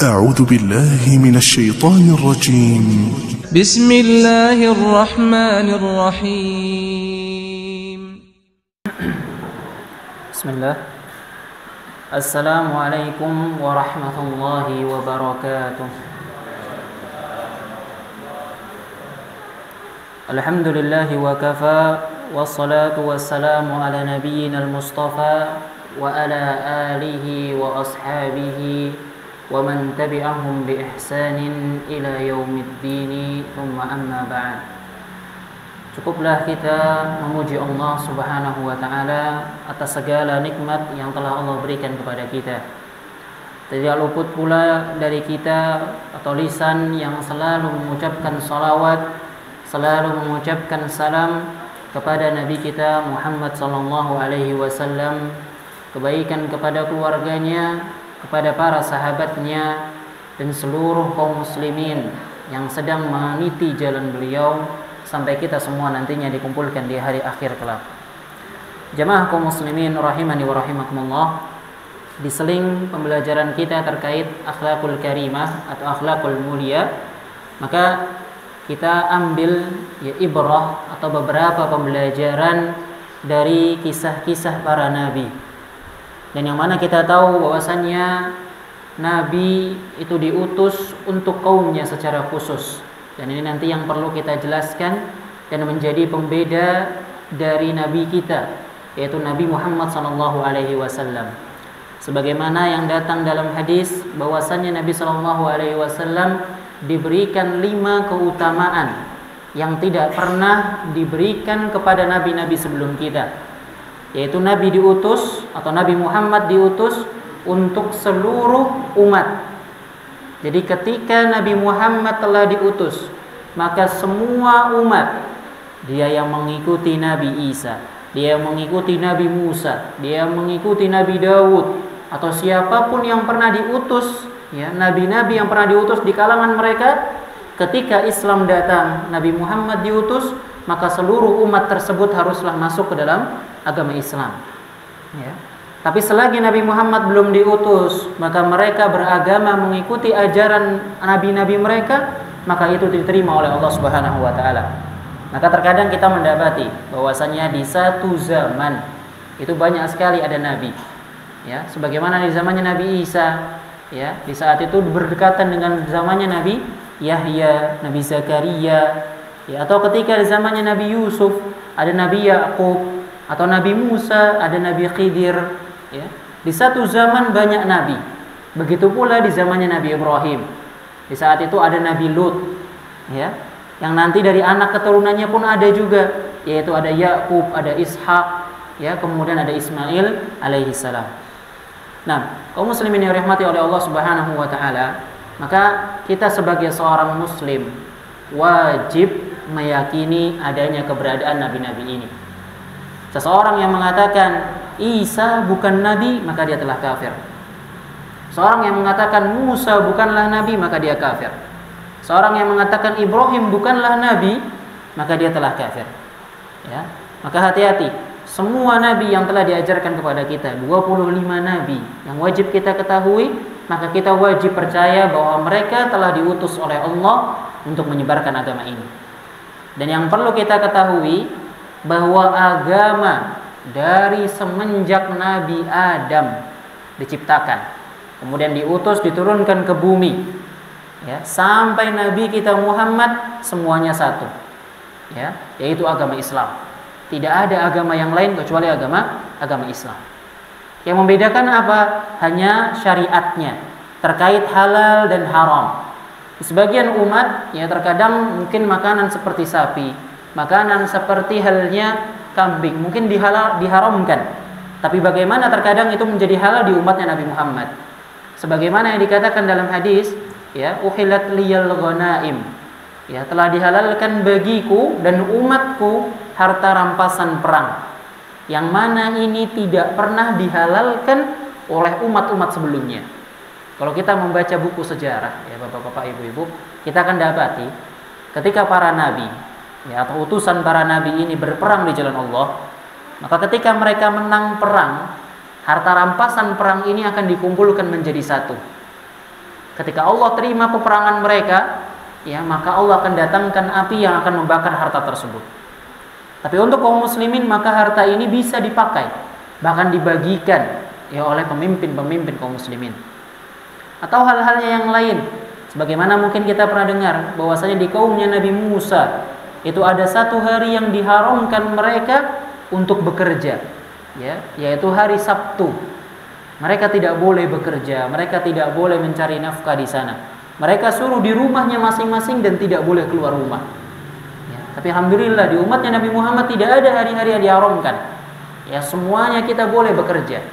أعوذ بالله من الشيطان الرجيم. بسم الله الرحمن الرحيم. بسم الله. السلام عليكم ورحمة الله وبركاته. الحمد لله وكفى والصلاة والسلام على نبينا المصطفى وعلى آله وأصحابه ومن تبعهم بإحسان إلى يوم الدين ثم أما بعد. Cukuplah kita memuji Allah Subhanahu wa taala atas segala nikmat yang telah Allah berikan kepada kita. Tidak luput pula dari kita atau lisan yang selalu mengucapkan salawat, selalu mengucapkan salam kepada Nabi kita Muhammad sallallahu alaihi wasallam, kebaikan kepada keluarganya, kepada para sahabatnya dan seluruh kaum muslimin yang sedang meniti jalan beliau sampai kita semua nantinya dikumpulkan di hari akhir kelak. Jamaah kaum muslimin rahimani wa rahimakumullah, di seling pembelajaran kita terkait akhlakul karimah atau akhlakul mulia, maka kita ambil ibrah atau beberapa pembelajaran dari kisah-kisah para nabi. Dan yang mana kita tahu bahwasannya nabi itu diutus untuk kaumnya secara khusus. Dan ini nanti yang perlu kita jelaskan dan menjadi pembeda dari nabi kita, yaitu Nabi Muhammad SAW. Sebagaimana yang datang dalam hadis bahwasannya Nabi SAW diberikan 5 keutamaan yang tidak pernah diberikan kepada nabi-nabi sebelum kita, yaitu Nabi diutus atau Nabi Muhammad diutus untuk seluruh umat. Jadi ketika Nabi Muhammad telah diutus, maka semua umat, dia yang mengikuti Nabi Isa, dia yang mengikuti Nabi Musa, dia yang mengikuti Nabi Daud, atau siapapun yang pernah diutus, ya, nabi-nabi yang pernah diutus di kalangan mereka, ketika Islam datang, Nabi Muhammad diutus, maka seluruh umat tersebut haruslah masuk ke dalam agama Islam, ya. Tapi selagi Nabi Muhammad belum diutus, maka mereka beragama mengikuti ajaran nabi-nabi mereka, maka itu diterima oleh Allah Subhanahu wa taala. Maka terkadang kita mendapati bahwasannya di satu zaman itu banyak sekali ada nabi, ya, sebagaimana di zamannya Nabi Isa, ya, di saat itu berdekatan dengan zamannya Nabi Yahya, Nabi Zakaria, ya, atau ketika di zamannya Nabi Yusuf ada Nabi Yakub, atau Nabi Musa ada Nabi Khidir, ya. Di satu zaman banyak nabi. Begitu pula di zamannya Nabi Ibrahim. Di saat itu ada Nabi Lut, ya, yang nanti dari anak keturunannya pun ada juga, yaitu ada Yakub, ada Ishak, ya, kemudian ada Ismail alaihi salam. Nah, kaum muslimin yang dirahmati oleh Allah Subhanahu wa taala, maka kita sebagai seorang muslim wajib meyakini adanya keberadaan nabi-nabi ini. Seseorang yang mengatakan Isa bukan nabi, maka dia telah kafir. Seorang yang mengatakan Musa bukanlah nabi, maka dia kafir. Seorang yang mengatakan Ibrahim bukanlah nabi, maka dia telah kafir, ya. Maka hati-hati, semua nabi yang telah diajarkan kepada kita, 25 nabi yang wajib kita ketahui, maka kita wajib percaya bahwa mereka telah diutus oleh Allah untuk menyebarkan agama ini. Dan yang perlu kita ketahui bahwa agama dari semenjak Nabi Adam diciptakan, kemudian diutus, diturunkan ke bumi, ya, sampai Nabi kita Muhammad, semuanya satu, ya, yaitu agama Islam. Tidak ada agama yang lain kecuali agama Islam. Yang membedakan apa? Hanya syariatnya terkait halal dan haram. Di sebagian umat, ya, terkadang mungkin makanan seperti sapi, makanan seperti halnya kambing mungkin diharamkan. Tapi bagaimana terkadang itu menjadi halal di umatnya Nabi Muhammad. Sebagaimana yang dikatakan dalam hadis, ya, uhillat liyal ghanaim, ya, telah dihalalkan bagiku dan umatku harta rampasan perang, yang mana ini tidak pernah dihalalkan oleh umat-umat sebelumnya. Kalau kita membaca buku sejarah, ya Bapak-bapak, Ibu-ibu, kita akan dapati ketika para nabi, ya, atau utusan para nabi ini berperang di jalan Allah, maka ketika mereka menang perang, harta rampasan perang ini akan dikumpulkan menjadi satu. Ketika Allah terima peperangan mereka, ya, maka Allah akan datangkan api yang akan membakar harta tersebut. Tapi untuk kaum muslimin, maka harta ini bisa dipakai, bahkan dibagikan ya oleh pemimpin-pemimpin kaum muslimin. Atau hal-halnya yang lain, sebagaimana mungkin kita pernah dengar bahwasanya di kaumnya Nabi Musa itu ada satu hari yang diharamkan mereka untuk bekerja, ya, yaitu hari Sabtu. Mereka tidak boleh bekerja, mereka tidak boleh mencari nafkah di sana. Mereka suruh di rumahnya masing-masing dan tidak boleh keluar rumah. Ya, tapi alhamdulillah di umatnya Nabi Muhammad tidak ada hari-hari yang diharamkan. Ya, semuanya kita boleh bekerja.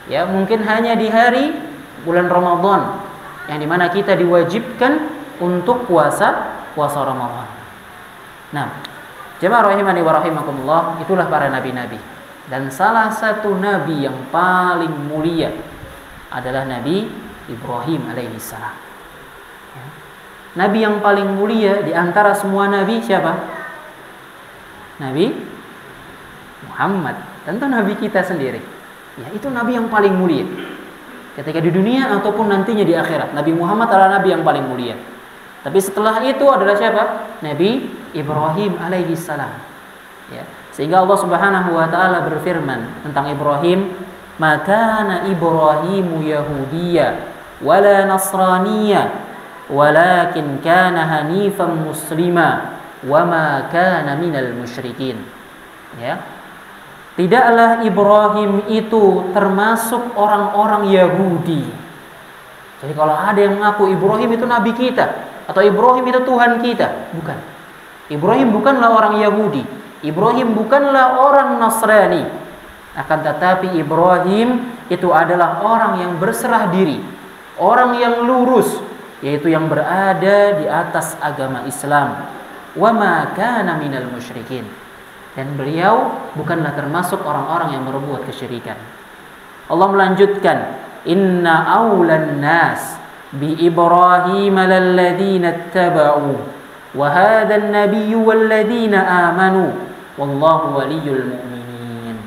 Ya, mungkin hanya di hari bulan Ramadan yang dimana kita diwajibkan untuk puasa Ramadan. Nah, jemaah rahimani wa rahimakumullah, itulah para nabi-nabi. Dan salah satu nabi yang paling mulia adalah Nabi Ibrahim alaihissalam. Ya. Nabi yang paling mulia di antara semua nabi siapa? Nabi Muhammad. Tentu nabi kita sendiri. Ya, itu nabi yang paling mulia. Ketika di dunia ataupun nantinya di akhirat, Nabi Muhammad adalah nabi yang paling mulia. Tapi setelah itu adalah siapa? Nabi Ibrahim alaihissalam. Ya. Sehingga Allah Subhanahu wa taala berfirman tentang Ibrahim, "Maka kana Ibrahimu Yahudiyya wala Nasraniyya, walakin kana hanifan muslima wa ma kana minal musyrikin." Ya. Tidaklah Ibrahim itu termasuk orang-orang Yahudi. Jadi kalau ada yang mengaku Ibrahim itu nabi kita atau Ibrahim itu Tuhan kita, bukan. Ibrahim bukanlah orang Yahudi, Ibrahim bukanlah orang Nasrani. Akan tetapi Ibrahim itu adalah orang yang berserah diri, orang yang lurus, yaitu yang berada di atas agama Islam. Wa ma kana minal musyrikin. Dan beliau bukanlah termasuk orang-orang yang berbuat kesyirikan. Allah melanjutkan, "Inna awlan nas bi Ibrahim lalladzina ittaba'u wa hadzal nabiyyu walladzina amanu wallahu waliyyul mu'minin."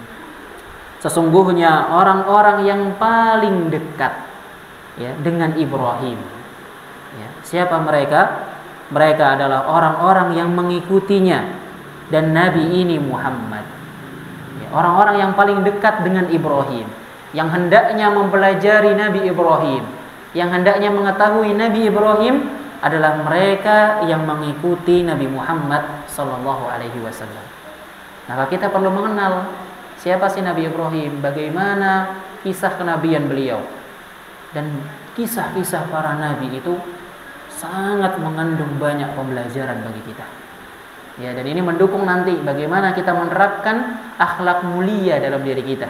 Sesungguhnya orang-orang yang paling dekat ya dengan Ibrahim. Ya, siapa mereka? Mereka adalah orang-orang yang mengikutinya dan nabi ini Muhammad. Ya, orang-orang yang paling dekat dengan Ibrahim, yang hendaknya mempelajari Nabi Ibrahim, yang hendaknya mengetahui Nabi Ibrahim adalah mereka yang mengikuti Nabi Muhammad sallallahu alaihi wasallam. Maka kita perlu mengenal siapa sih Nabi Ibrahim, bagaimana kisah kenabian beliau. Dan kisah-kisah para nabi itu sangat mengandung banyak pembelajaran bagi kita. Ya, dan ini mendukung nanti bagaimana kita menerapkan akhlak mulia dalam diri kita.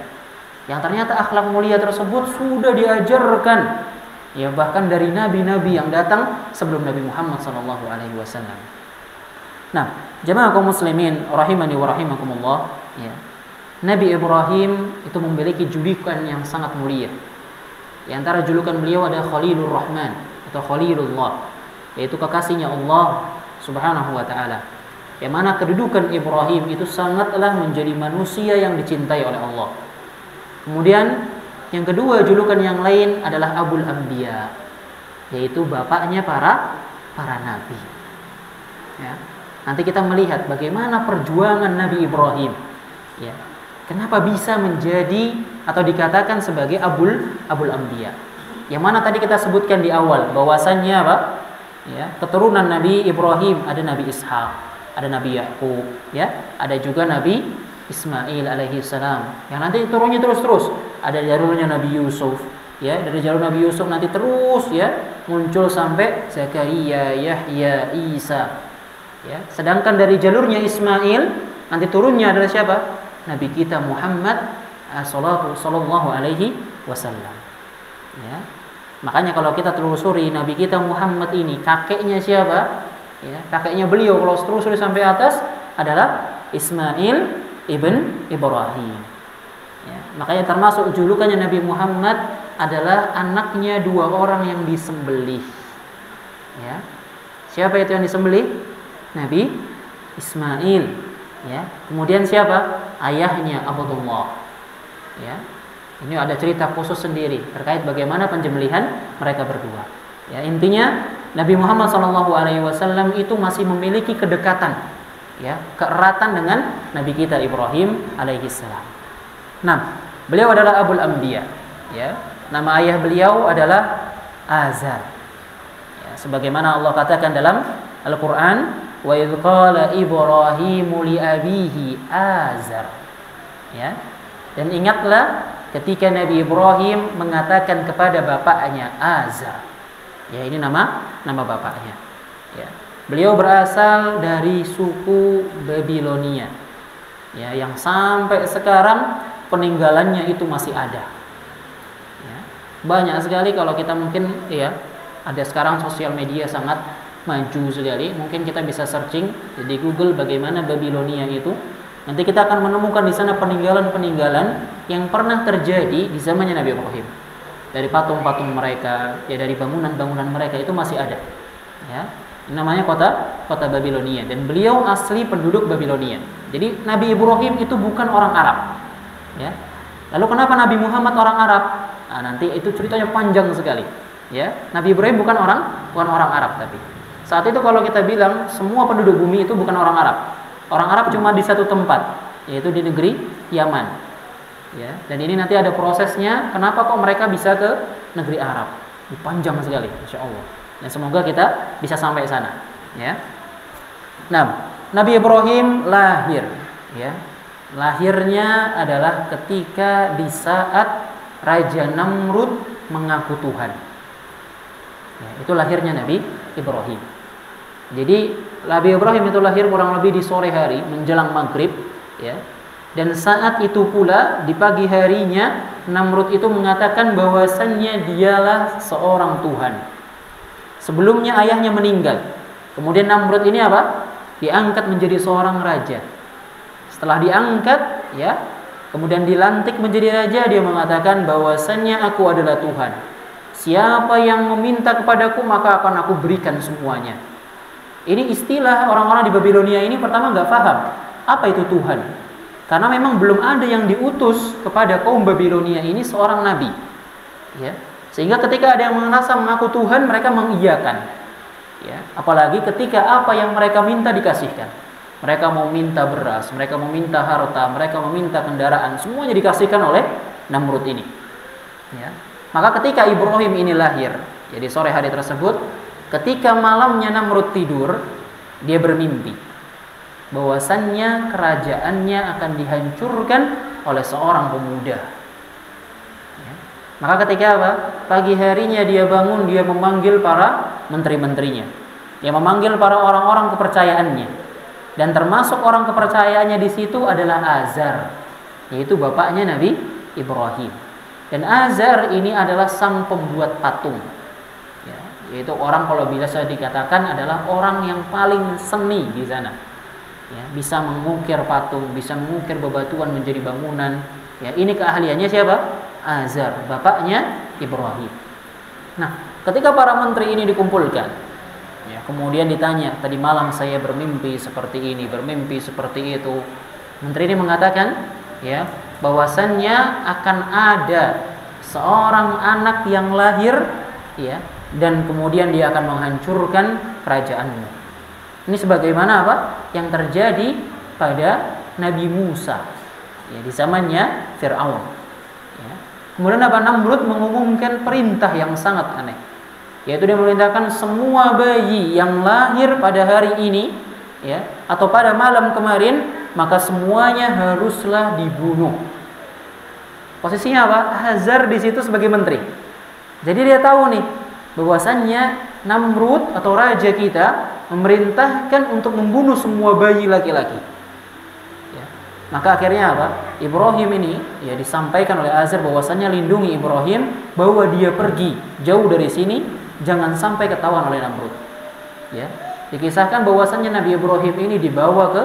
Yang ternyata akhlak mulia tersebut sudah diajarkan ya bahkan dari nabi-nabi yang datang sebelum Nabi Muhammad SAW. Nah, jemaah kaum muslimin rahimani wa rahimakumullah, ya. Nabi Ibrahim itu memiliki julukan yang sangat mulia. Di antara julukan beliau ada Khalilur Rahman atau Khalilullah, yaitu kekasihnya Allah Subhanahu wa taala. Yang mana kedudukan Ibrahim itu sangatlah menjadi manusia yang dicintai oleh Allah. Kemudian yang kedua julukan yang lain adalah Abul Anbiya, yaitu bapaknya para nabi. Ya. Nanti kita melihat bagaimana perjuangan Nabi Ibrahim. Ya. Kenapa bisa menjadi atau dikatakan sebagai Abul Anbiya? Yang mana tadi kita sebutkan di awal bahwasannya apa? Ya, keturunan Nabi Ibrahim ada Nabi Ishak, ada Nabi Yakub, ya, ada juga Nabi Ismail alaihi salam. Yang nanti turunnya terus-terus. Ada jalurnya Nabi Yusuf, ya, dari jalur Nabi Yusuf nanti terus ya muncul sampai Zakaria, Yahya, Isa. Ya, sedangkan dari jalurnya Ismail nanti turunnya adalah siapa? Nabi kita Muhammad sallallahu alaihi wasallam. Ya. Makanya kalau kita telusuri Nabi kita Muhammad ini kakeknya siapa? Ya, kakeknya beliau kalau telusuri sampai atas adalah Ismail ibn Ibrahim. Ya, makanya termasuk julukannya Nabi Muhammad adalah anaknya dua orang yang disembelih. Ya. Siapa itu yang disembelih? Nabi Ismail. Ya. Kemudian siapa? Ayahnya Abdullah. Ya. Ini ada cerita khusus sendiri terkait bagaimana penyembelihan mereka berdua. Ya, intinya Nabi Muhammad SAW itu masih memiliki kedekatan, ya, keeratan dengan Nabi kita Ibrahim alaihissalam. Nah, beliau adalah Abul Anbiya, ya. Nama ayah beliau adalah Azar. Ya, sebagaimana Allah katakan dalam Al-Qur'an, wa idz qala Ibrahimu li abihi Azar. Ya. Dan ingatlah ketika Nabi Ibrahim mengatakan kepada bapaknya Azar. Ya, ini nama bapaknya. Ya. Beliau berasal dari suku Babilonia. Ya, yang sampai sekarang peninggalannya itu masih ada. Ya. Banyak sekali kalau kita mungkin ya ada sekarang sosial media sangat maju sekali. Mungkin kita bisa searching di Google bagaimana Babilonia itu. Nanti kita akan menemukan di sana peninggalan-peninggalan yang pernah terjadi di zamannya Nabi Ibrahim. Dari patung-patung mereka, ya dari bangunan-bangunan mereka itu masih ada. Ya, ini namanya kota Babilonia dan beliau asli penduduk Babilonia. Jadi Nabi Ibrahim itu bukan orang Arab. Ya. Lalu kenapa Nabi Muhammad orang Arab? Nah, nanti itu ceritanya panjang sekali. Ya, Nabi Ibrahim bukan orang Arab tapi. Saat itu kalau kita bilang semua penduduk bumi itu bukan orang Arab. Orang Arab cuma di satu tempat, yaitu di negeri Yaman. Ya, dan ini nanti ada prosesnya. Kenapa kok mereka bisa ke negeri Arab? Panjang sekali, insya Allah. Dan semoga kita bisa sampai sana. Ya. Nah, Nabi Ibrahim lahir. Ya, lahirnya adalah ketika di saat Raja Namrud mengaku Tuhan. Ya, itu lahirnya Nabi Ibrahim. Jadi Nabi Ibrahim itu lahir kurang lebih di sore hari menjelang maghrib, ya. Dan saat itu pula di pagi harinya Namrud itu mengatakan bahwasannya dialah seorang Tuhan. Sebelumnya ayahnya meninggal. Kemudian Namrud ini apa? Diangkat menjadi seorang raja. Setelah diangkat, ya, kemudian dilantik menjadi raja, dia mengatakan bahwasannya aku adalah Tuhan. Siapa yang meminta kepadaku maka akan aku berikan semuanya. Ini istilah orang-orang di Babilonia ini pertama nggak paham apa itu Tuhan, karena memang belum ada yang diutus kepada kaum Babilonia ini seorang nabi, ya. Sehingga ketika ada yang merasa mengaku Tuhan mereka mengiyakan, ya. Apalagi ketika apa yang mereka minta dikasihkan. Mereka mau minta beras, mereka mau minta harta, mereka meminta kendaraan, semuanya dikasihkan oleh Namrud ini, ya. Maka ketika Ibrahim ini lahir, jadi sore hari tersebut. Ketika malamnya Namrud tidur, dia bermimpi bahwasannya kerajaannya akan dihancurkan oleh seorang pemuda. Ya. Maka ketika apa? Pagi harinya dia bangun, dia memanggil para menteri-menterinya. Dia memanggil para orang-orang kepercayaannya. Dan termasuk orang kepercayaannya di situ adalah Azar, yaitu bapaknya Nabi Ibrahim. Dan Azar ini adalah sang pembuat patung. Yaitu orang kalau bisa dikatakan adalah orang yang paling seni di sana. Ya, bisa mengukir patung, bisa mengukir bebatuan menjadi bangunan. Ya, ini keahliannya siapa? Azar, bapaknya Ibrahim. Nah, ketika para menteri ini dikumpulkan, ya, kemudian ditanya, tadi malam saya bermimpi seperti ini, bermimpi seperti itu. Menteri ini mengatakan, ya, bahwasannya akan ada seorang anak yang lahir, ya, dan kemudian dia akan menghancurkan kerajaanmu. Ini sebagaimana apa? Yang terjadi pada Nabi Musa, ya, di zamannya Fir'aun. Ya. Kemudian apa? Namrud mengumumkan perintah yang sangat aneh, yaitu dia memerintahkan semua bayi yang lahir pada hari ini, ya, atau pada malam kemarin, maka semuanya haruslah dibunuh. Posisinya apa? Azar di situ sebagai menteri. Jadi dia tahu nih bahwasannya Namrud atau raja kita memerintahkan untuk membunuh semua bayi laki-laki. Ya. Maka akhirnya apa? Ibrahim ini, ya, disampaikan oleh Azar bahwasannya lindungi Ibrahim bahwa dia pergi jauh dari sini, jangan sampai ketahuan oleh Namrud. Ya. Dikisahkan bahwasannya Nabi Ibrahim ini dibawa ke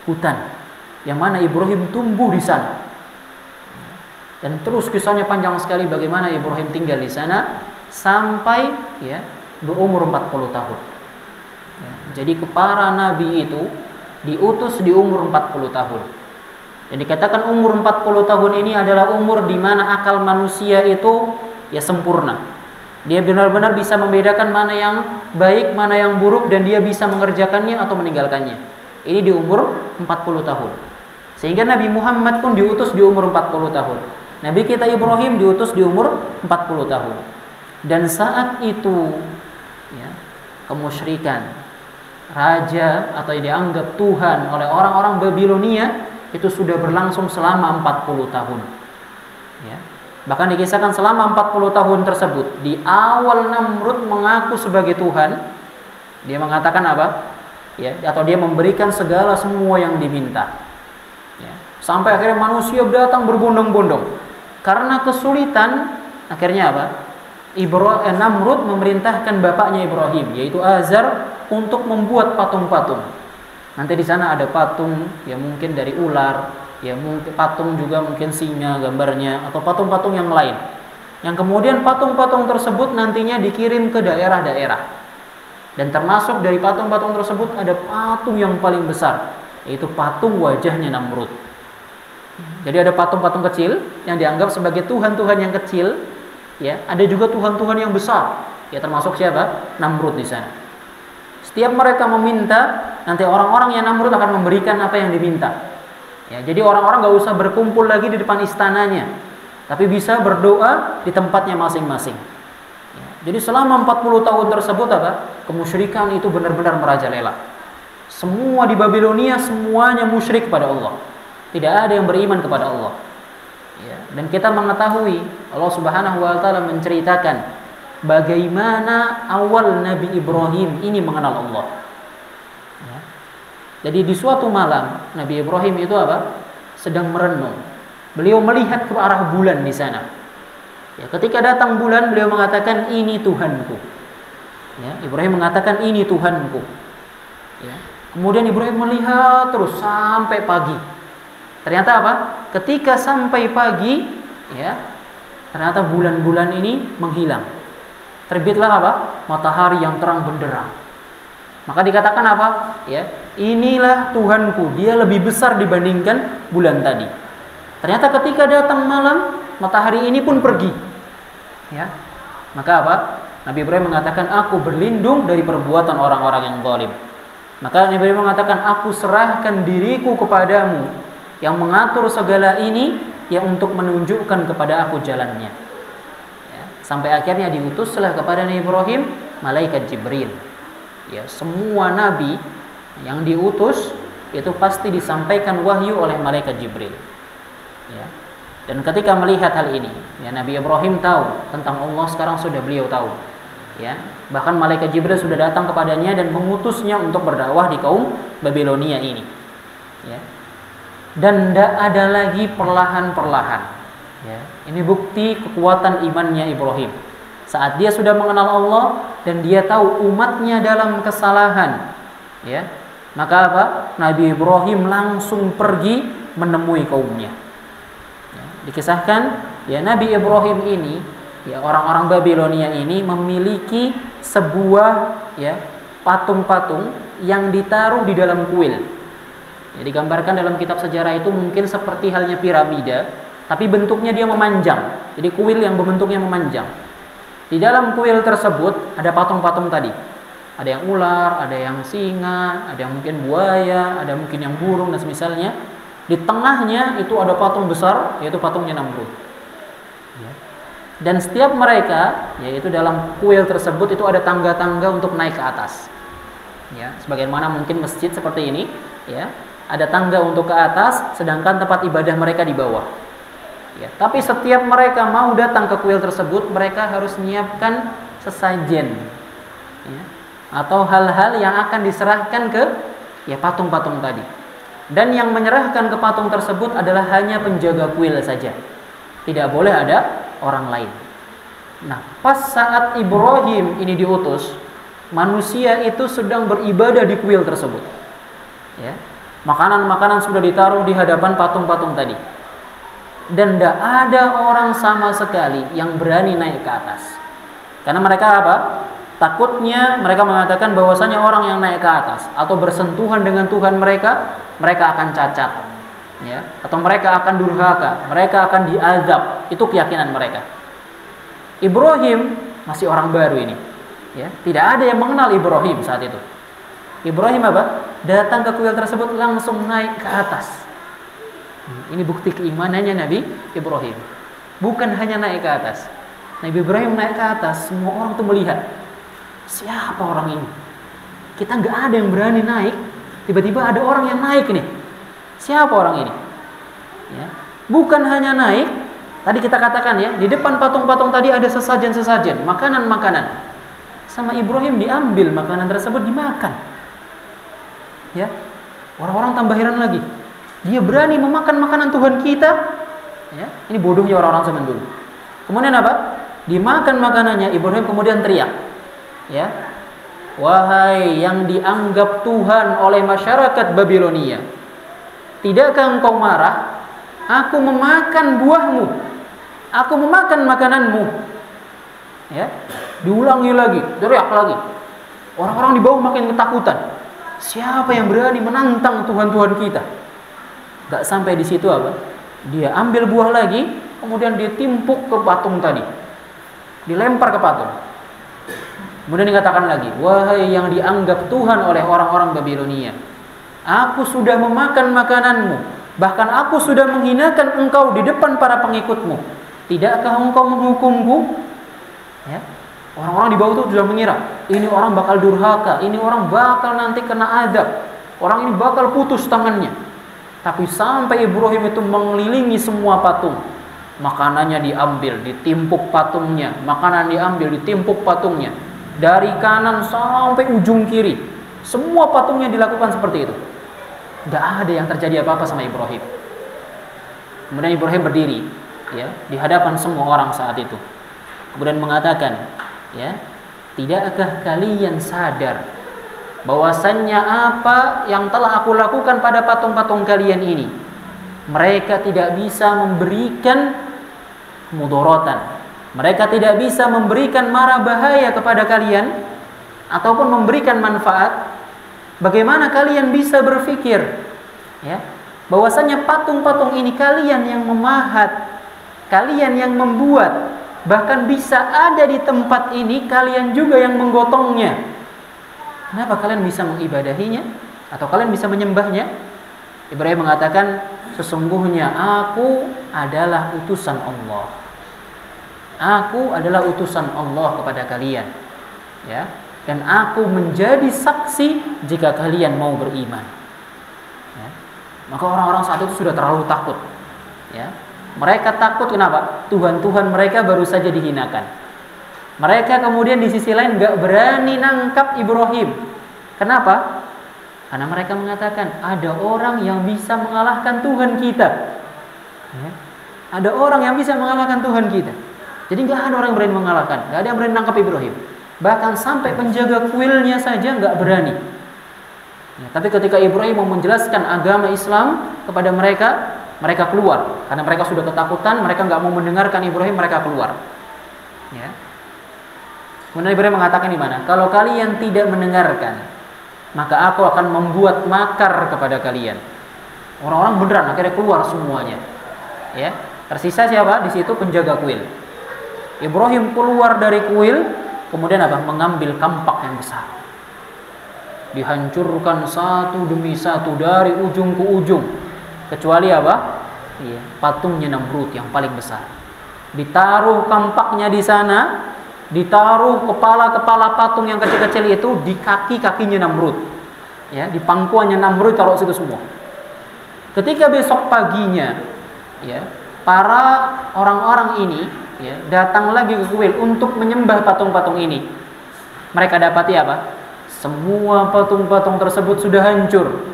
hutan, yang mana Ibrahim tumbuh di sana. Dan terus kisahnya panjang sekali bagaimana Ibrahim tinggal di sana sampai, ya, berumur 40 tahun. Ya, jadi para nabi itu diutus di umur 40 tahun. Dan dikatakan umur 40 tahun ini adalah umur di mana akal manusia itu, ya, sempurna. Dia benar-benar bisa membedakan mana yang baik, mana yang buruk, dan dia bisa mengerjakannya atau meninggalkannya. Ini di umur 40 tahun. Sehingga Nabi Muhammad pun diutus di umur 40 tahun. Nabi kita Ibrahim diutus di umur 40 tahun. Dan saat itu ya, kemusyrikan, raja atau yang dianggap Tuhan oleh orang-orang Babilonia itu sudah berlangsung selama 40 tahun. Ya. Bahkan dikisahkan selama 40 tahun tersebut, di awal Namrud mengaku sebagai Tuhan, dia mengatakan apa? Ya, atau dia memberikan segala semua yang diminta. Ya. Sampai akhirnya manusia datang berbondong-bondong. Karena kesulitan, akhirnya apa? Namrud memerintahkan bapaknya Ibrahim, yaitu Azar, untuk membuat patung-patung. Nanti di sana ada patung yang mungkin dari ular, ya mungkin patung juga mungkin singa gambarnya, atau patung-patung yang lain. Yang kemudian patung-patung tersebut nantinya dikirim ke daerah-daerah. Dan termasuk dari patung-patung tersebut ada patung yang paling besar, yaitu patung wajahnya Namrud. Jadi ada patung-patung kecil yang dianggap sebagai tuhan-tuhan yang kecil, ya, ada juga tuhan-tuhan yang besar, ya termasuk siapa? Namrud di sana. Setiap mereka meminta, nanti orang-orang yang Namrud akan memberikan apa yang diminta. Ya, jadi orang-orang nggak usah berkumpul lagi di depan istananya, tapi bisa berdoa di tempatnya masing-masing. Ya, jadi selama 40 tahun tersebut apa? Kemusyrikan itu benar-benar merajalela. Semua di Babilonia semuanya musyrik kepada Allah. Tidak ada yang beriman kepada Allah. Ya, dan kita mengetahui Allah Subhanahu wa taala menceritakan bagaimana awal Nabi Ibrahim ini mengenal Allah. Ya. Jadi di suatu malam Nabi Ibrahim itu apa? Sedang merenung. Beliau melihat ke arah bulan di sana. Ya, ketika datang bulan, beliau mengatakan ini Tuhanku. Ya, Ibrahim mengatakan ini Tuhanku. Ya. Kemudian Ibrahim melihat terus sampai pagi. Ternyata apa? Ketika sampai pagi, ya, ternyata bulan-bulan ini menghilang. Terbitlah apa? Matahari yang terang benderang. Maka dikatakan apa? Ya, inilah Tuhanku. Dia lebih besar dibandingkan bulan tadi. Ternyata ketika datang malam, matahari ini pun pergi. Ya, maka apa? Nabi Ibrahim mengatakan, aku berlindung dari perbuatan orang-orang yang zalim. Maka Nabi Ibrahim mengatakan, aku serahkan diriku kepadamu yang mengatur segala ini, yang untuk menunjukkan kepada aku jalannya. Ya, sampai akhirnya diutuslah kepada Nabi Ibrahim malaikat Jibril. Ya, semua nabi yang diutus itu pasti disampaikan wahyu oleh malaikat Jibril. Ya. Dan ketika melihat hal ini, ya, Nabi Ibrahim tahu tentang Allah, sekarang sudah beliau tahu. Ya, bahkan malaikat Jibril sudah datang kepadanya dan mengutusnya untuk berdakwah di kaum Babilonia ini. Ya. Dan tidak ada lagi perlahan-perlahan. Ya, ini bukti kekuatan imannya Ibrahim. Saat dia sudah mengenal Allah dan dia tahu umatnya dalam kesalahan, ya, maka apa? Nabi Ibrahim langsung pergi menemui kaumnya. Ya, dikisahkan, ya, Nabi Ibrahim ini, ya, orang-orang Babilonia ini memiliki sebuah, ya, patung-patung yang ditaruh di dalam kuil. Ya, digambarkan dalam kitab sejarah itu mungkin seperti halnya piramida, tapi bentuknya dia memanjang. Jadi kuil yang bentuknya memanjang. Di dalam kuil tersebut ada patung-patung tadi. Ada yang ular, ada yang singa, ada yang mungkin buaya, ada mungkin yang burung dan semisalnya. Di tengahnya itu ada patung besar, yaitu patungnya Namrud. Ya. Dan setiap mereka, yaitu dalam kuil tersebut itu ada tangga-tangga untuk naik ke atas. Ya, sebagaimana mungkin masjid seperti ini, ya. Ada tangga untuk ke atas, sedangkan tempat ibadah mereka di bawah. Ya, tapi setiap mereka mau datang ke kuil tersebut, mereka harus menyiapkan sesajen, ya, atau hal-hal yang akan diserahkan ke, ya, patung-patung tadi. Dan yang menyerahkan ke patung tersebut adalah hanya penjaga kuil saja. Tidak boleh ada orang lain. Nah, pas saat Ibrahim ini diutus, manusia itu sedang beribadah di kuil tersebut. Ya. Makanan-makanan sudah ditaruh di hadapan patung-patung tadi. Dan tidak ada orang sama sekali yang berani naik ke atas. Karena mereka apa? Takutnya mereka mengatakan bahwasanya orang yang naik ke atas atau bersentuhan dengan Tuhan mereka, mereka akan cacat. Ya, atau mereka akan durhaka, mereka akan diazab. Itu keyakinan mereka. Ibrahim masih orang baru ini. Ya, tidak ada yang mengenal Ibrahim saat itu. Ibrahim apa? Datang ke kuil tersebut langsung naik ke atas. Ini bukti keimanannya Nabi Ibrahim. Bukan hanya naik ke atas. Nabi Ibrahim naik ke atas, semua orang tuh melihat. Siapa orang ini? Kita nggak ada yang berani naik. Tiba-tiba ada orang yang naik nih. Siapa orang ini? Ya. Bukan hanya naik. Tadi kita katakan ya, di depan patung-patung tadi ada sesajen-sesajen, makanan-makanan. Sama Ibrahim diambil makanan tersebut dimakan. Ya, orang-orang tambah heran lagi. Dia berani memakan makanan Tuhan kita. Ya, ini bodohnya orang-orang zaman dulu. Kemudian apa? Dimakan makanannya, Ibrahim kemudian teriak. Ya, wahai yang dianggap Tuhan oleh masyarakat Babilonia, tidakkah engkau marah? Aku memakan buahmu, aku memakan makananmu. Ya, diulangi lagi, teriak lagi. Orang-orang di bawah makin ketakutan. Siapa yang berani menantang Tuhan-Tuhan kita? Gak sampai di situ apa? Dia ambil buah lagi, kemudian ditimpuk ke patung tadi, dilempar ke patung. Kemudian dikatakan lagi, wahai yang dianggap Tuhan oleh orang-orang Babilonia, aku sudah memakan makananmu, bahkan aku sudah menghinakan engkau di depan para pengikutmu. Tidakkah engkau menghukumku? Ya. Orang-orang di bawah itu sudah mengira, ini orang bakal durhaka, ini orang bakal nanti kena adab, orang ini bakal putus tangannya. Tapi sampai Ibrahim itu mengelilingi semua patung, makanannya diambil, ditimpuk patungnya, makanan diambil, ditimpuk patungnya, dari kanan sampai ujung kiri, semua patungnya dilakukan seperti itu. Tidak ada yang terjadi apa-apa sama Ibrahim. Kemudian Ibrahim berdiri, ya, di hadapan semua orang saat itu. Kemudian mengatakan, ya, tidakkah kalian sadar bahwasannya apa yang telah aku lakukan pada patung-patung kalian ini, mereka tidak bisa memberikan mudorotan, mereka tidak bisa memberikan mara bahaya kepada kalian ataupun memberikan manfaat. Bagaimana kalian bisa berpikir, ya, bahwasannya patung-patung ini kalian yang memahat, kalian yang membuat, bahkan bisa ada di tempat ini kalian juga yang menggotongnya. Kenapa kalian bisa mengibadahinya atau kalian bisa menyembahnya? Ibrahim mengatakan, sesungguhnya aku adalah utusan Allah. Aku adalah utusan Allah kepada kalian. Ya, dan aku menjadi saksi jika kalian mau beriman. Ya. Maka orang-orang saat itu sudah terlalu takut. Ya. Mereka takut kenapa? Tuhan-Tuhan mereka baru saja dihinakan. Mereka kemudian di sisi lain gak berani nangkap Ibrahim. Kenapa? Karena mereka mengatakan ada orang yang bisa mengalahkan Tuhan kita. Ya. Ada orang yang bisa mengalahkan Tuhan kita. Jadi gak ada orang yang berani mengalahkan, gak ada yang berani nangkap Ibrahim. Bahkan sampai penjaga kuilnya saja gak berani. Ya, tapi ketika Ibrahim mau menjelaskan agama Islam kepada mereka, mereka keluar karena mereka sudah ketakutan, mereka nggak mau mendengarkan Ibrahim, mereka keluar. Ya. Kemudian Ibrahim mengatakan di mana? Kalau kalian tidak mendengarkan, maka aku akan membuat makar kepada kalian. Orang-orang beneran akhirnya keluar semuanya. Ya, tersisa siapa? Di situ penjaga kuil. Ibrahim keluar dari kuil, kemudian apa? Mengambil kampak yang besar. Dihancurkan satu demi satu dari ujung ke ujung. Kecuali apa? Iya, patungnya Namrud yang paling besar. Ditaruh kampaknya di sana, ditaruh kepala-kepala patung yang kecil-kecil itu di kaki-kakinya Namrud. Ya, di pangkuannya Namrud taruh situ semua. Ketika besok paginya, ya, para orang-orang ini, ya, datang lagi ke kuil untuk menyembah patung-patung ini. Mereka dapati apa? Semua patung-patung tersebut sudah hancur,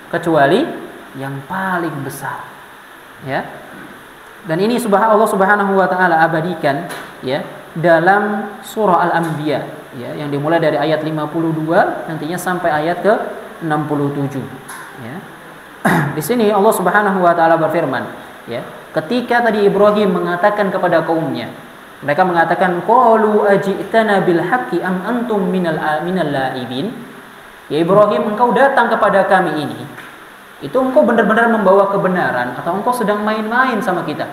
kecuali yang paling besar. Ya. Dan ini Allah Subhanahu wa taala abadikan, ya, dalam surah Al-Anbiya, ya, yang dimulai dari ayat 52 nantinya sampai ayat ke 67. Ya. Di sini Allah Subhanahu wa taala berfirman, ya, ketika tadi Ibrahim mengatakan kepada kaumnya, mereka mengatakan qalu aji'tana bil haqqi am antum minal la'ibin. Ya Ibrahim, engkau datang kepada kami ini, itu engkau benar-benar membawa kebenaran atau engkau sedang main-main sama kita?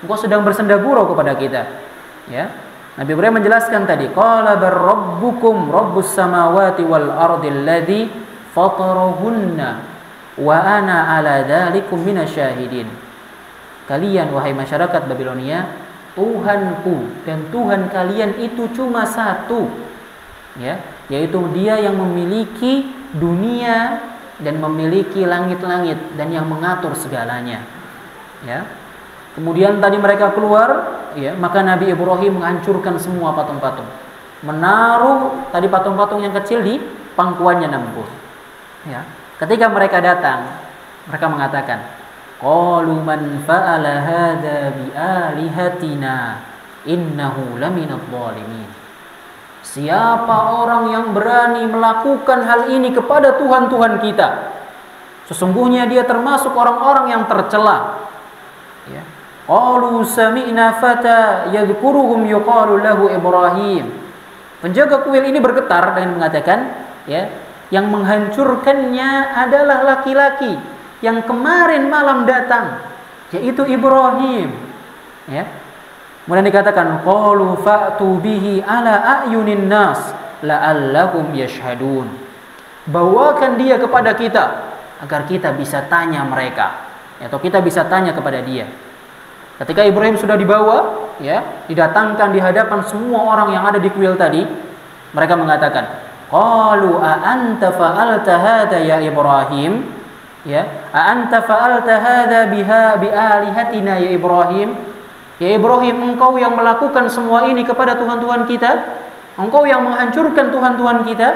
Engkau sedang bersenda gurau kepada kita? Ya. Nabi Ibrahim menjelaskan tadi, qala bar rabbukum rabbus samawati wal ardil ladzi fatarahunna wa ana ala dzalikum minasyahidin. Kalian wahai masyarakat Babilonia, Tuhanku dan Tuhan kalian itu cuma satu, ya, yaitu Dia yang memiliki dunia dan memiliki langit-langit dan yang mengatur segalanya, ya. Kemudian tadi mereka keluar, ya, maka Nabi Ibrahim menghancurkan semua patung-patung, menaruh tadi patung-patung yang kecil di pangkuannya Namrud, ya. Ketika mereka datang, mereka mengatakan, qalu man fa'ala hadza bi alihatina innahu laminadh dhalimin. Siapa orang yang berani melakukan hal ini kepada Tuhan-Tuhan kita, sesungguhnya dia termasuk orang-orang yang tercela, ya. Qalu sami'na fata yadhkuruhum yuqalu lahu Ibrahim. Penjaga kuil ini bergetar dengan mengatakan, ya, yang menghancurkannya adalah laki-laki yang kemarin malam datang, yaitu Ibrahim, ya. Kemudian dikatakan qalu fa'tu bihi ala a'yunin nas la'allahum yashhadun. Bawakan dia kepada kita agar kita bisa tanya mereka, atau kita bisa tanya kepada dia. Ketika Ibrahim sudah dibawa, ya, didatangkan di hadapan semua orang yang ada di kuil tadi, mereka mengatakan, qalu a anta fa'alta hadza ya Ibrahim, ya, a anta fa'alta hadza biha bi alihatina ya Ibrahim. Ya Ibrahim, engkau yang melakukan semua ini kepada Tuhan-Tuhan kita, engkau yang menghancurkan Tuhan-Tuhan kita,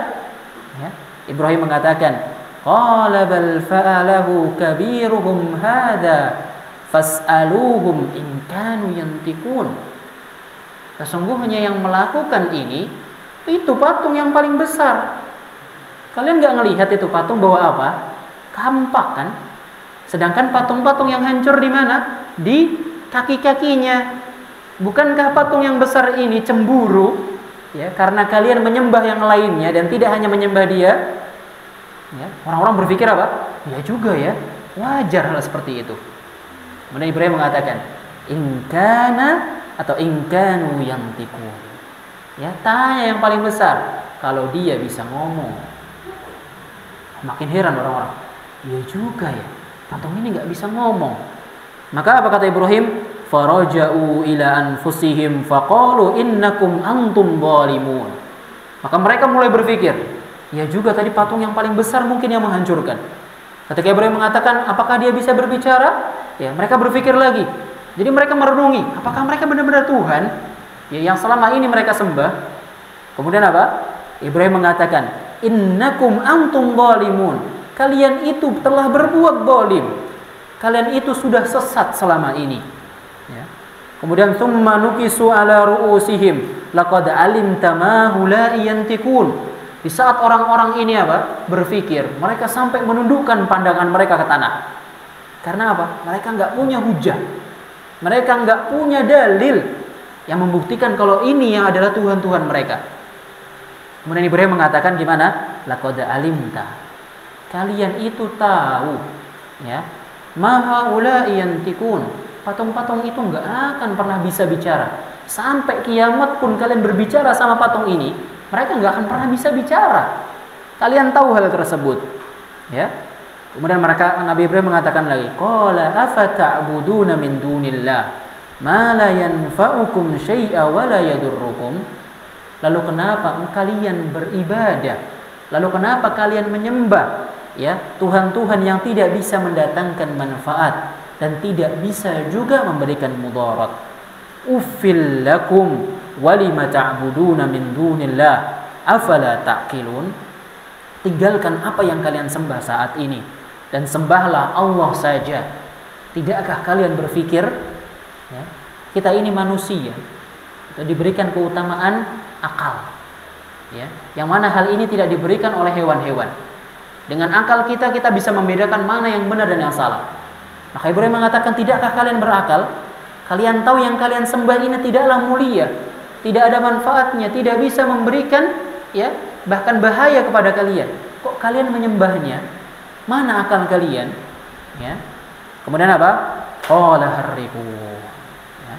ya. Ibrahim mengatakan, qala bal fa'alahu kabiruhum hadza fas'aluhum in kanu yantiqun. Sesungguhnya yang melakukan ini itu patung yang paling besar. Kalian nggak ngelihat itu patung bawa apa? Kampak kan? Sedangkan patung-patung yang hancur di mana? Di kaki-kakinya. Bukankah patung yang besar ini cemburu, ya, karena kalian menyembah yang lainnya dan tidak hanya menyembah dia? Ya, orang-orang berpikir apa? Ya juga ya, wajar hal seperti itu. Kemudian Ibrahim mengatakan, ingkana atau ingkanu yantiqun. Ya, tanya yang paling besar, kalau dia bisa ngomong. Makin heran orang-orang. Ya juga ya, patung ini nggak bisa ngomong. Maka apa kata Ibrahim? Faraja'u ila anfusihim faqalu innakum antum zalimun. Maka mereka mulai berpikir, ya juga tadi patung yang paling besar mungkin yang menghancurkan. Ketika Ibrahim mengatakan, apakah dia bisa berbicara? Ya, mereka berpikir lagi. Jadi mereka merenungi, apakah mereka benar-benar Tuhan, ya, yang selama ini mereka sembah? Kemudian apa? Ibrahim mengatakan, innakum antum zalimun. Kalian itu telah berbuat zalim. Kalian itu sudah sesat selama ini. Ya. Kemudian tsumma nukisu ala ru'usihim laqad alimta ma hula yantikun. Di saat orang-orang ini apa? Berpikir, mereka sampai menundukkan pandangan mereka ke tanah. Karena apa? Mereka nggak punya hujah. Mereka nggak punya dalil yang membuktikan kalau ini yang adalah Tuhan-Tuhan mereka. Kemudian Ibrahim mengatakan gimana? Laqad alimta. Kalian itu tahu, ya. Maha ulai yantikun. Patung-patung itu nggak akan pernah bisa bicara. Sampai kiamat pun kalian berbicara sama patung ini, mereka nggak akan pernah bisa bicara. Kalian tahu hal tersebut, ya. Kemudian Nabi Ibrahim mengatakan lagi, qala afata'buduna min dunillah ma la yanfa'ukum syai'a wa la yadurrukum. Lalu kenapa kalian beribadah? Lalu kenapa kalian menyembah, ya, Tuhan-Tuhan yang tidak bisa mendatangkan manfaat dan tidak bisa juga memberikan mudarat? Uffil lakum walima ta'buduna min dunillah afala ta'qilun. Tinggalkan apa yang kalian sembah saat ini dan sembahlah Allah saja. Tidakkah kalian berpikir, ya, kita ini manusia, diberikan keutamaan akal, ya, yang mana hal ini tidak diberikan oleh hewan-hewan. Dengan akal kita bisa membedakan mana yang benar dan yang salah. Maka Ibrahim mengatakan, tidakkah kalian berakal? Kalian tahu yang kalian sembah ini tidaklah mulia, tidak ada manfaatnya, tidak bisa memberikan, ya, bahkan bahaya kepada kalian. Kok kalian menyembahnya? Mana akal kalian? Ya. Kemudian apa? Qala harriqu. Ya.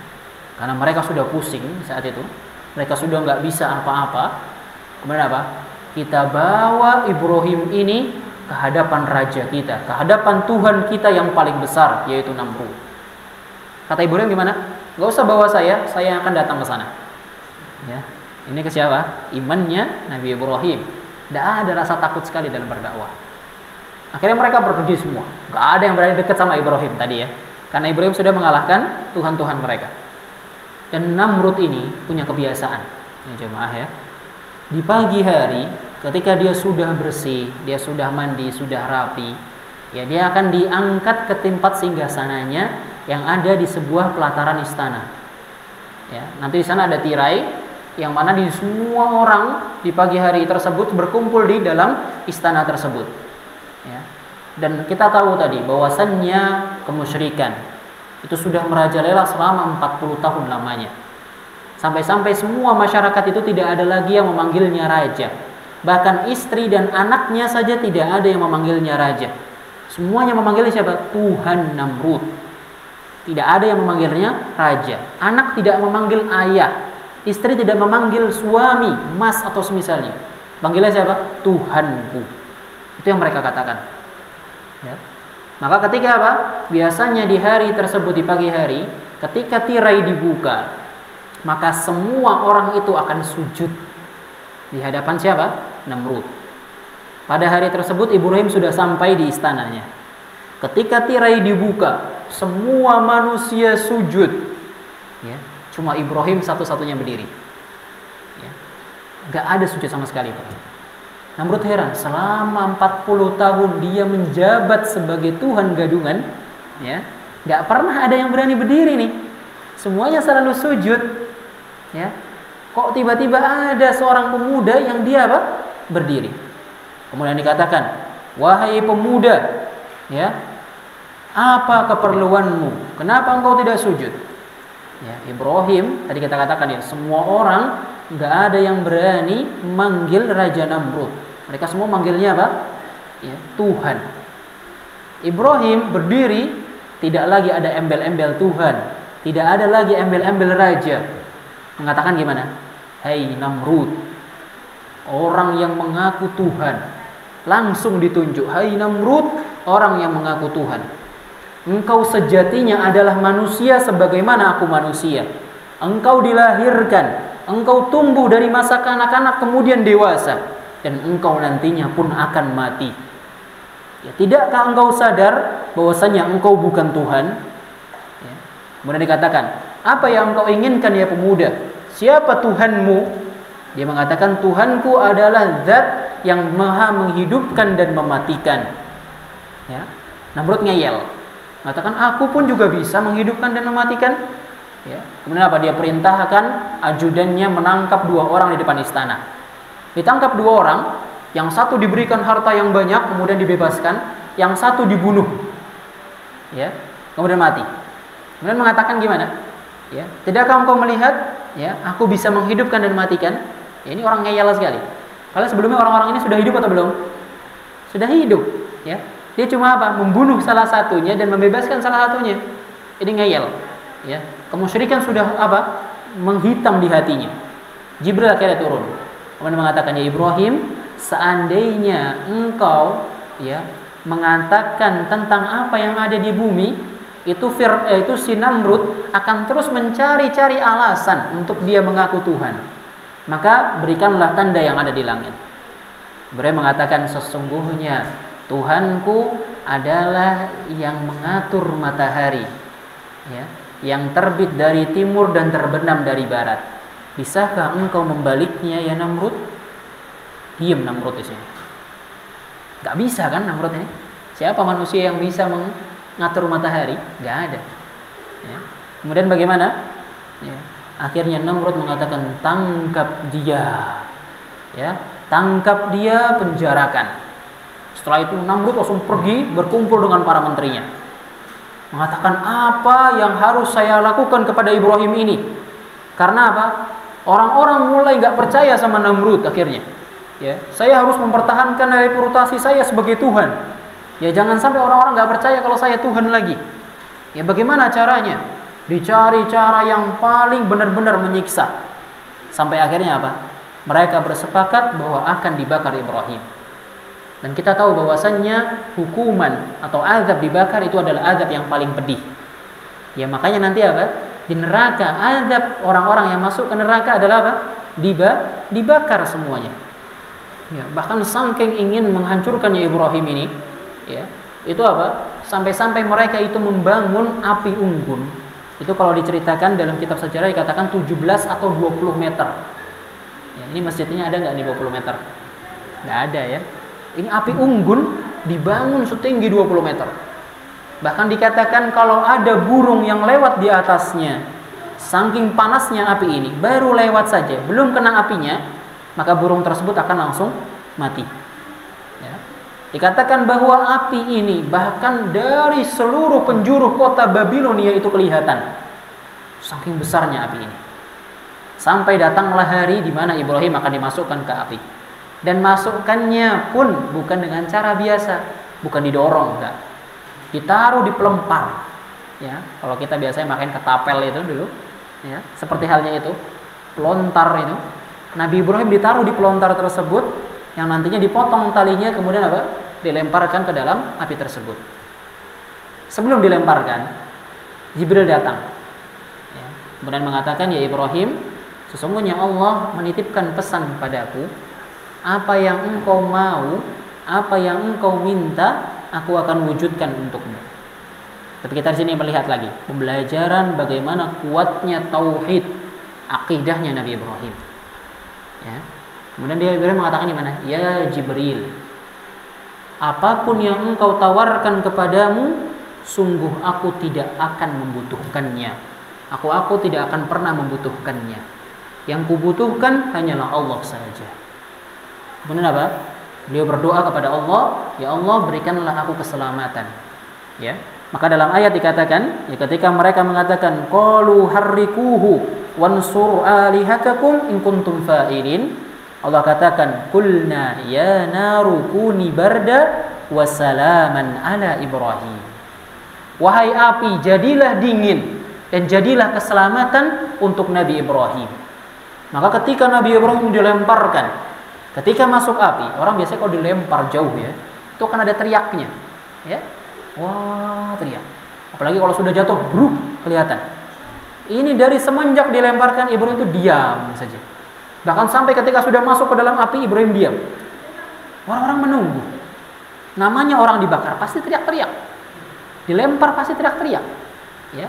Karena mereka sudah pusing saat itu, mereka sudah nggak bisa apa-apa. Kemudian apa? Kita bawa Ibrahim ini ke hadapan raja kita, ke hadapan Tuhan kita yang paling besar, yaitu Namrud. Kata Ibrahim gimana? Gak usah bawa saya yang akan datang ke sana. Ya, ini ke siapa? Imannya Nabi Ibrahim. Tidak ada rasa takut sekali dalam berdakwah. Akhirnya mereka pergi semua. Gak ada yang berani dekat sama Ibrahim tadi ya, karena Ibrahim sudah mengalahkan Tuhan-Tuhan mereka. Dan Namrud ini punya kebiasaan, ya jemaah ya. Di pagi hari, ketika dia sudah bersih, dia sudah mandi, sudah rapi, ya dia akan diangkat ke tempat singgasananya yang ada di sebuah pelataran istana. Ya, nanti di sana ada tirai, yang mana di semua orang di pagi hari tersebut berkumpul di dalam istana tersebut. Ya. Dan kita tahu tadi bahwasannya kemusyrikan itu sudah merajalela selama 40 tahun lamanya. Sampai-sampai semua masyarakat itu tidak ada lagi yang memanggilnya raja. Bahkan istri dan anaknya saja tidak ada yang memanggilnya raja. Semuanya memanggilnya siapa? Tuhan Namrud. Tidak ada yang memanggilnya raja. Anak tidak memanggil ayah. Istri tidak memanggil suami, mas atau semisalnya. Panggilnya siapa? Tuhanku. Itu yang mereka katakan. Ya. Maka ketika apa? Biasanya di hari tersebut, di pagi hari, ketika tirai dibuka, maka semua orang itu akan sujud di hadapan siapa? Namrud. Pada hari tersebut Ibrahim sudah sampai di istananya. Ketika tirai dibuka, semua manusia sujud. Ya. Cuma Ibrahim satu-satunya berdiri. Ya. Gak ada sujud sama sekali. Namrud heran, selama 40 tahun dia menjabat sebagai Tuhan gadungan, ya, gak pernah ada yang berani berdiri nih. Semuanya selalu sujud. Ya. Kok tiba-tiba ada seorang pemuda yang dia apa? Berdiri. Kemudian dikatakan, wahai pemuda, ya, apa keperluanmu? Kenapa engkau tidak sujud? Ya, Ibrahim, tadi kita katakan ya, semua orang nggak ada yang berani manggil Raja Namrud. Mereka semua manggilnya apa? Ya, Tuhan. Ibrahim berdiri, tidak lagi ada embel-embel Tuhan, tidak ada lagi embel-embel raja. Mengatakan gimana? Hai Namrud, orang yang mengaku Tuhan. Langsung ditunjuk, hai Namrud, orang yang mengaku Tuhan. Engkau sejatinya adalah manusia sebagaimana aku manusia. Engkau dilahirkan, engkau tumbuh dari masa kanak-kanak kemudian dewasa, dan engkau nantinya pun akan mati. Ya, tidakkah engkau sadar bahwasanya engkau bukan Tuhan? Ya. Kemudian dikatakan, apa yang engkau inginkan ya pemuda? Siapa Tuhanmu? Dia mengatakan, Tuhanku adalah zat yang maha menghidupkan dan mematikan. Ya. Namrud ngeyel, mengatakan, aku pun juga bisa menghidupkan dan mematikan. Ya. Kemudian apa? Dia perintahkan ajudannya menangkap 2 orang di depan istana. Ditangkap 2 orang, yang satu diberikan harta yang banyak kemudian dibebaskan, yang satu dibunuh. Ya, kemudian mati. Kemudian mengatakan gimana? Ya, tidakkah engkau melihat, ya, aku bisa menghidupkan dan mematikan? Ya, ini orang ngeyel sekali. Kalau sebelumnya orang-orang ini sudah hidup atau belum? Sudah hidup, ya. Dia cuma apa? Membunuh salah satunya dan membebaskan salah satunya. Ini ngeyel, ya. Kemusyrikan sudah apa? Menghitam di hatinya. Jibril akhirnya turun. Kemudian mengatakan, ya Ibrahim, seandainya engkau, ya, mengatakan tentang apa yang ada di bumi, itu si Namrud akan terus mencari-cari alasan untuk dia mengaku Tuhan. Maka berikanlah tanda yang ada di langit. Ibrahim mengatakan, sesungguhnya Tuhanku adalah yang mengatur matahari, ya, yang terbit dari timur dan terbenam dari barat. Bisakah engkau membaliknya ya Namrud? Diam Namrud di sini. Gak bisa kan Namrud ini? Siapa manusia yang bisa mengatur matahari? Gak ada. Ya. Kemudian bagaimana? Ya. Akhirnya Namrud mengatakan, tangkap dia. Ya, tangkap dia, penjarakan. Setelah itu Namrud langsung pergi berkumpul dengan para menterinya. Mengatakan, apa yang harus saya lakukan kepada Ibrahim ini? Karena apa? Orang-orang mulai gak percaya sama Namrud akhirnya. Ya, saya harus mempertahankan reputasi saya sebagai Tuhan. Ya, jangan sampai orang-orang gak percaya kalau saya Tuhan lagi. Ya, bagaimana caranya? Dicari cara yang paling benar-benar menyiksa. Sampai akhirnya apa? Mereka bersepakat bahwa akan dibakar Ibrahim. Dan kita tahu bahwasannya hukuman atau azab dibakar itu adalah azab yang paling pedih. Ya makanya nanti apa? Di neraka azab orang-orang yang masuk ke neraka adalah apa? Dibakar semuanya. Ya, bahkan saking ingin menghancurkannya Ibrahim ini, ya, itu apa? Sampai-sampai mereka itu membangun api unggun. Itu kalau diceritakan dalam kitab sejarah dikatakan 17 atau 20 meter. Ya, ini masjidnya ada nggak nih 20 meter? Nggak ada ya. Ini api unggun dibangun setinggi 20 meter. Bahkan dikatakan kalau ada burung yang lewat di atasnya, saking panasnya api ini, baru lewat saja, belum kena apinya, maka burung tersebut akan langsung mati. Ya. Dikatakan bahwa api ini bahkan dari seluruh penjuru kota Babilonia itu kelihatan. Saking besarnya api ini. Sampai datanglah hari di mana Ibrahim akan dimasukkan ke api. Dan masukkannya pun bukan dengan cara biasa, bukan didorong, enggak. Ditaruh di pelempar. Ya, kalau kita biasanya makan ketapel itu dulu, ya, seperti halnya itu, pelontar itu. Nabi Ibrahim ditaruh di pelontar tersebut yang nantinya dipotong talinya kemudian apa? Dilemparkan ke dalam api tersebut. Sebelum dilemparkan, Jibril datang. Ya, kemudian mengatakan, "Ya Ibrahim, sesungguhnya Allah menitipkan pesan padaku, apa yang engkau mau, apa yang engkau minta, aku akan wujudkan untukmu." Tapi kita di sini melihat lagi pembelajaran bagaimana kuatnya tauhid, akidahnya Nabi Ibrahim. Ya. Kemudian dia mengatakan di mana? Ya Jibril, apapun yang engkau tawarkan kepadamu, sungguh aku tidak akan membutuhkannya. Aku tidak akan pernah membutuhkannya. Yang kubutuhkan hanyalah Allah saja. Kemudian apa? Beliau berdoa kepada Allah, ya Allah berikanlah aku keselamatan. Ya. Maka dalam ayat dikatakan, ya, ketika mereka mengatakan qalu harrikuhu wansur alihatakum in kuntum fa'ilin, Allah katakan qulna ya naru kuni barda wa salaman ala Ibrahim. Wahai api, jadilah dingin dan jadilah keselamatan untuk Nabi Ibrahim. Maka ketika Nabi Ibrahim dilemparkan, ketika masuk api, orang biasanya kalau dilempar jauh ya, itu akan ada teriaknya, ya, wah teriak. Apalagi kalau sudah jatuh, bruk kelihatan. Ini dari semenjak dilemparkan Ibrahim itu diam saja. Bahkan sampai ketika sudah masuk ke dalam api, Ibrahim diam. Orang-orang menunggu. Namanya orang dibakar pasti teriak-teriak. Dilempar pasti teriak-teriak. Ya,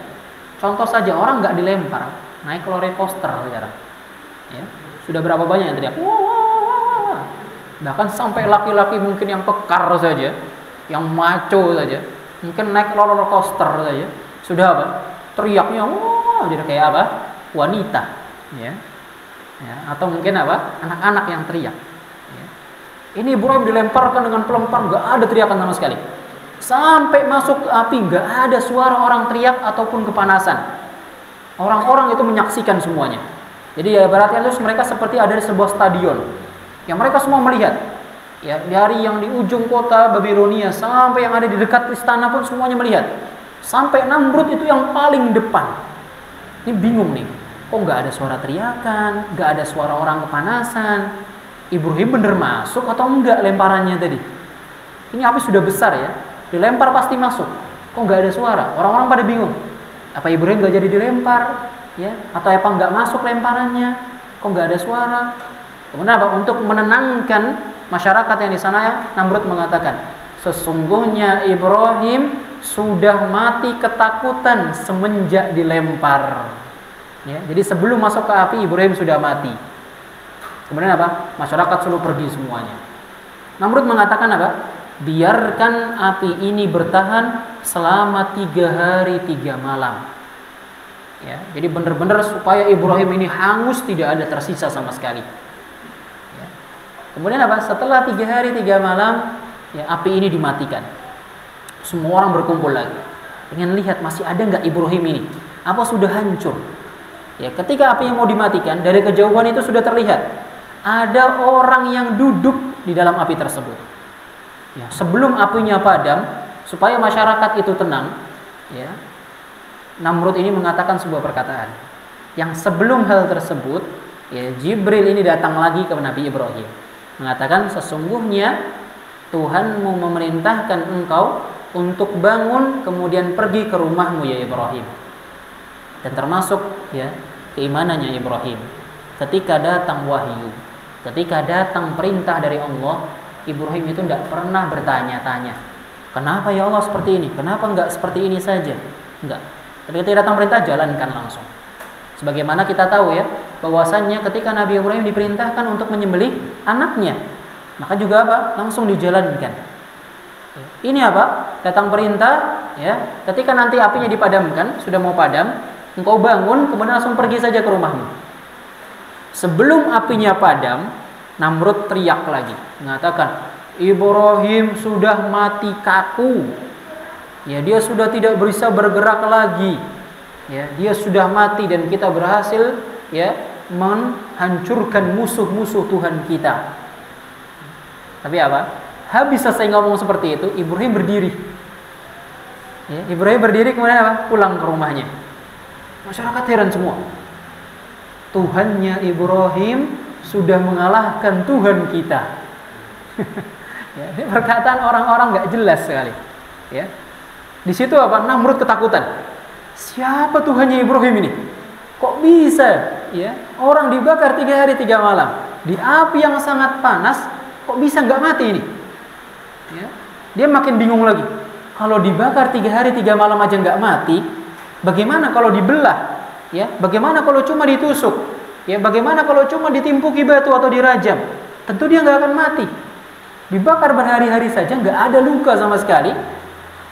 contoh saja orang nggak dilempar, naik roller coaster sekarang. Ya, sudah berapa banyak yang teriak? Wah. Bahkan sampai laki-laki mungkin yang kekar saja, yang maco saja, mungkin naik roller coaster saja, sudah apa? Teriaknya, wah, jadi kayak apa? Wanita, ya, ya, atau mungkin apa? Anak-anak yang teriak. Ya. Ini Ibrahim dilemparkan dengan pelempar, nggak ada teriakan sama sekali. Sampai masuk ke api, nggak ada suara orang teriak ataupun kepanasan. Orang-orang itu menyaksikan semuanya. Jadi ya ibaratnya itu mereka seperti ada di sebuah stadion yang mereka semua melihat. Ya, dari yang di ujung kota Babilonia sampai yang ada di dekat istana pun semuanya melihat. Sampai Namrud itu yang paling depan. Ini bingung nih, kok nggak ada suara teriakan, nggak ada suara orang kepanasan. Ibrahim bener masuk atau enggak lemparannya tadi? Ini api sudah besar ya, dilempar pasti masuk. Kok nggak ada suara? Orang-orang pada bingung. Apa Ibrahim nggak jadi dilempar? Ya, atau apa nggak masuk lemparannya? Kok nggak ada suara? Kemudian apa? Untuk menenangkan masyarakat yang di sana, Namrud mengatakan, sesungguhnya Ibrahim sudah mati ketakutan semenjak dilempar. Ya, jadi sebelum masuk ke api Ibrahim sudah mati. Kemudian apa? Masyarakat suruh pergi semuanya. Namrud mengatakan apa? Biarkan api ini bertahan selama 3 hari 3 malam. Ya, jadi benar-benar supaya Ibrahim ini hangus, tidak ada tersisa sama sekali. Ya. Kemudian apa? Setelah 3 hari 3 malam, ya, api ini dimatikan. Semua orang berkumpul lagi, ingin lihat masih ada nggak Ibrahim ini? Apa sudah hancur? Ya, ketika api yang mau dimatikan, dari kejauhan itu sudah terlihat ada orang yang duduk di dalam api tersebut. Ya, sebelum apinya padam, supaya masyarakat itu tenang, ya, Namrud ini mengatakan sebuah perkataan yang sebelum hal tersebut Ya, Jibril ini datang lagi ke Nabi Ibrahim, mengatakan sesungguhnya Tuhanmu memerintahkan engkau untuk bangun kemudian pergi ke rumahmu ya Ibrahim. Dan termasuk ya keimanannya Ibrahim, ketika datang wahyu, ketika datang perintah dari Allah, Ibrahim itu tidak pernah bertanya-tanya, kenapa ya Allah seperti ini, kenapa enggak seperti ini saja, enggak. Ketika datang perintah, jalankan langsung. Sebagaimana kita tahu ya, bahwasannya ketika Nabi Ibrahim diperintahkan untuk menyembelih anaknya, maka juga apa? Langsung dijalankan. Ini apa? Datang perintah, ya. Ketika nanti apinya dipadamkan, sudah mau padam, engkau bangun, kemudian langsung pergi saja ke rumahmu. Sebelum apinya padam, Namrud teriak lagi, mengatakan, Ibrahim sudah mati kaku. Ya, dia sudah tidak bisa bergerak lagi. Ya, dia sudah mati dan kita berhasil ya menghancurkan musuh-musuh Tuhan kita. Tapi apa? Habis selesai ngomong seperti itu, Ibrahim berdiri. Ya, Ibrahim berdiri kemudian apa? Pulang ke rumahnya. Masyarakat heran semua. Tuhannya Ibrahim sudah mengalahkan Tuhan kita. Ya, ini perkataan orang-orang nggak jelas sekali. Ya, di situ apa? Namrud ketakutan. Siapa Tuhannya Ibrahim ini? Kok bisa ya orang dibakar 3 hari 3 malam di api yang sangat panas, kok bisa nggak mati ini? Ya, dia makin bingung lagi. Kalau dibakar 3 hari 3 malam aja nggak mati, bagaimana kalau dibelah? Ya, bagaimana kalau cuma ditusuk? Ya, bagaimana kalau cuma ditimpuki batu atau dirajam? Tentu dia nggak akan mati. Dibakar berhari-hari saja nggak ada luka sama sekali.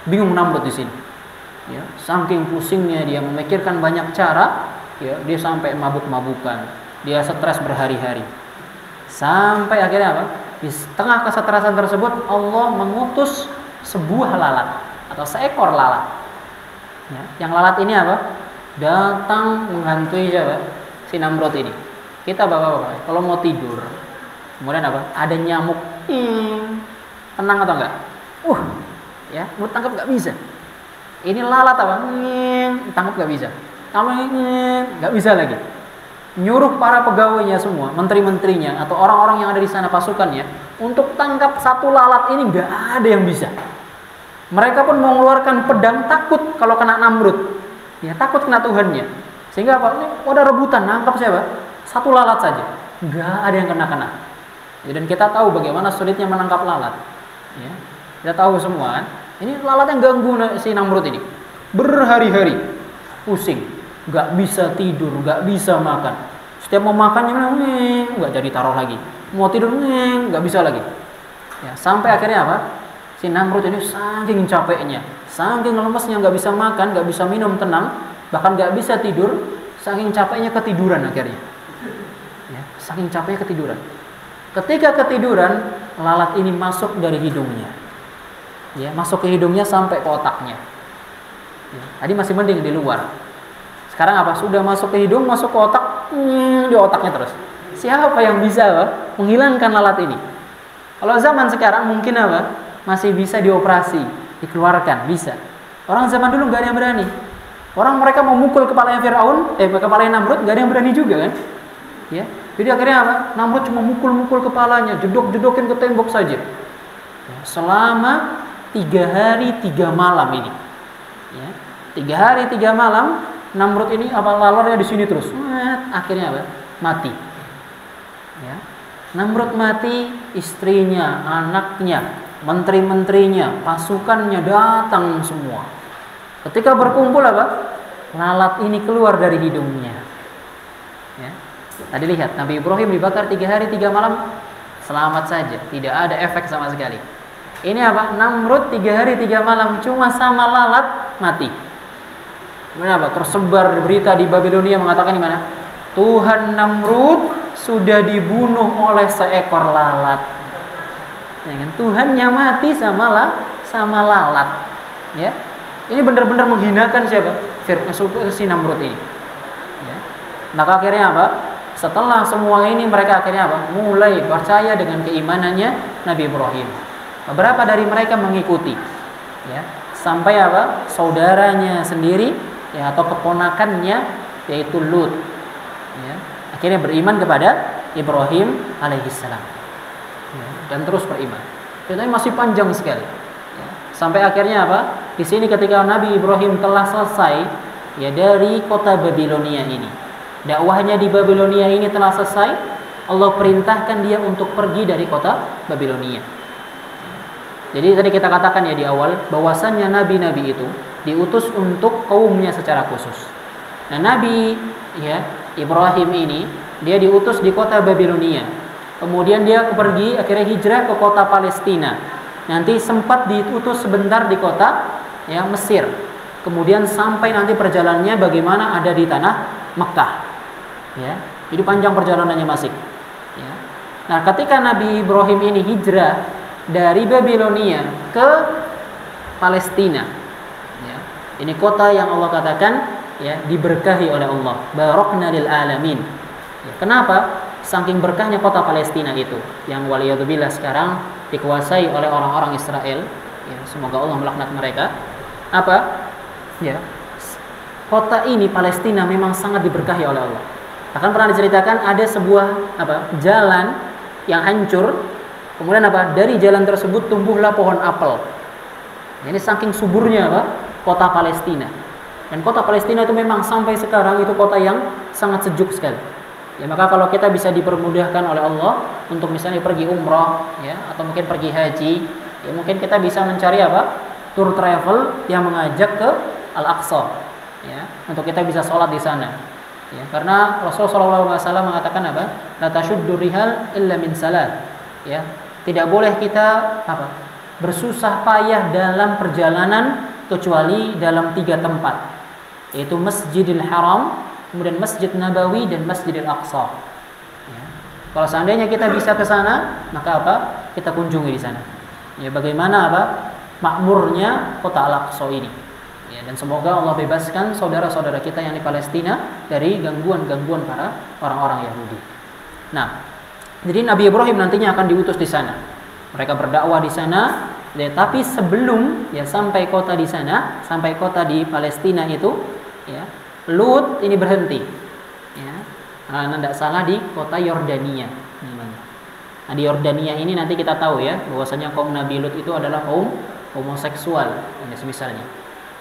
Bingung Namrud di sini. Ya, saking pusingnya dia memikirkan banyak cara, ya, dia sampai mabuk-mabukan, dia stres berhari-hari, sampai akhirnya apa? Di tengah kesetresan tersebut Allah mengutus sebuah lalat atau seekor lalat. Ya, yang lalat ini apa? Datang menghantui siapa? Si Namrud ini. Kita bapak-bapak, kalau mau tidur, kemudian apa? Ada nyamuk, tenang atau enggak? Ya, mau tangkap nggak bisa. Ini lalat apa? Tangkap nggak bisa. Nggak bisa lagi. Nyuruh para pegawainya semua, menteri-menterinya atau orang-orang yang ada di sana pasukannya untuk tangkap satu lalat ini, nggak ada yang bisa. Mereka pun mau mengeluarkan pedang, takut kalau kena Namrud. Ya, takut kena Tuhannya. Sehingga apa? Ini ada rebutan nangkap siapa? Satu lalat saja. Nggak ada yang kena-kena. Ya, dan kita tahu bagaimana sulitnya menangkap lalat. Ya, kita tahu semua kan? Ini lalat yang ganggu si Namrud ini. Berhari-hari pusing, nggak bisa tidur, nggak bisa makan. Setiap mau makan nggak jadi taruh lagi. Mau tidur nggak bisa lagi. Ya, sampai akhirnya apa? Si Namrud ini saking capeknya, saking lemesnya, nggak bisa makan, nggak bisa minum tenang, bahkan nggak bisa tidur, saking capeknya ketiduran akhirnya. Ya, saking capeknya ketiduran. Ketika ketiduran, lalat ini masuk dari hidungnya. Ya, masuk ke hidungnya sampai ke otaknya. Ya, tadi masih mending di luar. Sekarang apa? Sudah masuk ke hidung, masuk ke otak, di otaknya terus. Siapa yang bisa apa? Menghilangkan lalat ini? Kalau zaman sekarang mungkin apa? Masih bisa dioperasi, dikeluarkan, bisa. Orang zaman dulu nggak ada yang berani. Orang mereka mau mukul kepalanya Firaun, kepalanya Namrud, nggak ada yang berani juga kan? Ya, jadi akhirnya apa? Namrud cuma mukul-mukul kepalanya, jedok-jedokin ke tembok saja. Ya, selama 3 hari 3 malam ini. Ya, 3 hari 3 malam Namrud ini apa lalornya di sini terus. Akhirnya apa? Mati. Ya. Namrud mati, istrinya, anaknya, menteri-menterinya, pasukannya datang semua. Ketika berkumpul apa? Lalat ini keluar dari hidungnya. Ya. Tadi lihat Nabi Ibrahim dibakar 3 hari 3 malam selamat saja, tidak ada efek sama sekali. Ini apa? Namrud 3 hari 3 malam cuma sama lalat mati. Kenapa? Tersebar berita di Babilonia mengatakan di mana? Tuhan Namrud sudah dibunuh oleh seekor lalat. Ya kan? Tuhannya mati sama lalat. Ya. Ini benar-benar menghinakan siapa? Si Namrud ini. Ya. Maka akhirnya apa? Setelah semua ini mereka akhirnya apa? Mulai percaya dengan keimanannya Nabi Ibrahim. Beberapa dari mereka mengikuti, ya, sampai apa? Saudaranya sendiri, ya, atau keponakannya, yaitu Lut, ya, Akhirnya beriman kepada Ibrahim alaihissalam, ya, dan terus beriman. Tapi masih panjang sekali. Ya. Sampai akhirnya apa? Di sini ketika Nabi Ibrahim telah selesai ya dari kota Babilonia ini, dakwahnya di Babilonia ini telah selesai, Allah perintahkan dia untuk pergi dari kota Babilonia. Jadi tadi kita katakan ya di awal bahwasannya nabi-nabi itu diutus untuk kaumnya secara khusus. Nah, Nabi ya Ibrahim ini dia diutus di kota Babilonia. Kemudian dia pergi akhirnya hijrah ke kota Palestina. Nanti sempat diutus sebentar di kota ya Mesir. Kemudian sampai nanti perjalanannya bagaimana ada di tanah Mekah. Ya. Jadi panjang perjalanannya masih. Ya. Nah, ketika Nabi Ibrahim ini hijrah dari Babilonia ke Palestina. Ya. Ini kota yang Allah katakan ya diberkahi oleh Allah, barakna lil alamin. Ya, kenapa? Saking berkahnya kota Palestina itu yang waliyadzubillah sekarang dikuasai oleh orang-orang Israel. Ya, semoga Allah melaknat mereka. Apa? Ya. Kota ini Palestina memang sangat diberkahi oleh Allah. Bahkan pernah diceritakan ada sebuah jalan yang hancur. Kemudian dari jalan tersebut tumbuhlah pohon apel. Ini saking suburnya kota Palestina. Dan kota Palestina itu memang sampai sekarang itu kota yang sangat sejuk sekali. Ya, maka kalau kita bisa dipermudahkan oleh Allah untuk misalnya pergi umrah ya atau mungkin pergi haji, ya mungkin kita bisa mencari tour travel yang mengajak ke Al-Aqsa ya, untuk kita bisa sholat di sana. Ya, karena Rasulullah SAW mengatakan la tashuddu rihal illa min salat. Ya, tidak boleh kita bersusah payah dalam perjalanan kecuali dalam 3 tempat, yaitu Masjidil Haram, kemudian Masjid Nabawi dan Masjidil Aqsa. Ya. Kalau seandainya kita bisa ke sana, maka kita kunjungi di sana. Ya, bagaimana makmurnya kota Al-Aqsa ini. Ya, dan semoga Allah bebaskan saudara-saudara kita yang di Palestina dari gangguan-gangguan para orang-orang Yahudi. Nah, jadi Nabi Ibrahim nantinya akan diutus di sana. Mereka berdakwah di sana, ya, tapi sebelum ya sampai kota di sana, sampai kota di Palestina itu, ya, Lut ini berhenti. Ya, karena tidak salah di kota Yordania. Nah, di Yordania ini nanti kita tahu ya, bahwasanya kaum Nabi Lut itu adalah kaum homoseksual, ya, semisalnya.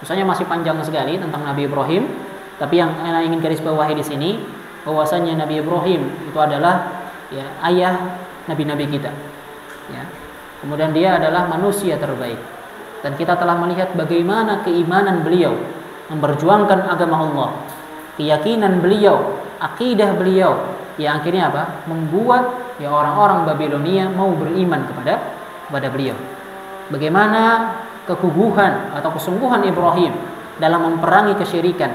Misalnya masih panjang sekali tentang Nabi Ibrahim, tapi yang saya ingin garis bawahi di sini, bahwasanya Nabi Ibrahim itu adalah ya ayah nabi-nabi kita. Ya. Kemudian dia adalah manusia terbaik. Dan kita telah melihat bagaimana keimanan beliau memperjuangkan agama Allah. Keyakinan beliau, akidah beliau yang akhirnya membuat ya orang-orang Babilonia mau beriman kepada beliau. Bagaimana keguguhan atau kesungguhan Ibrahim dalam memerangi kesyirikan,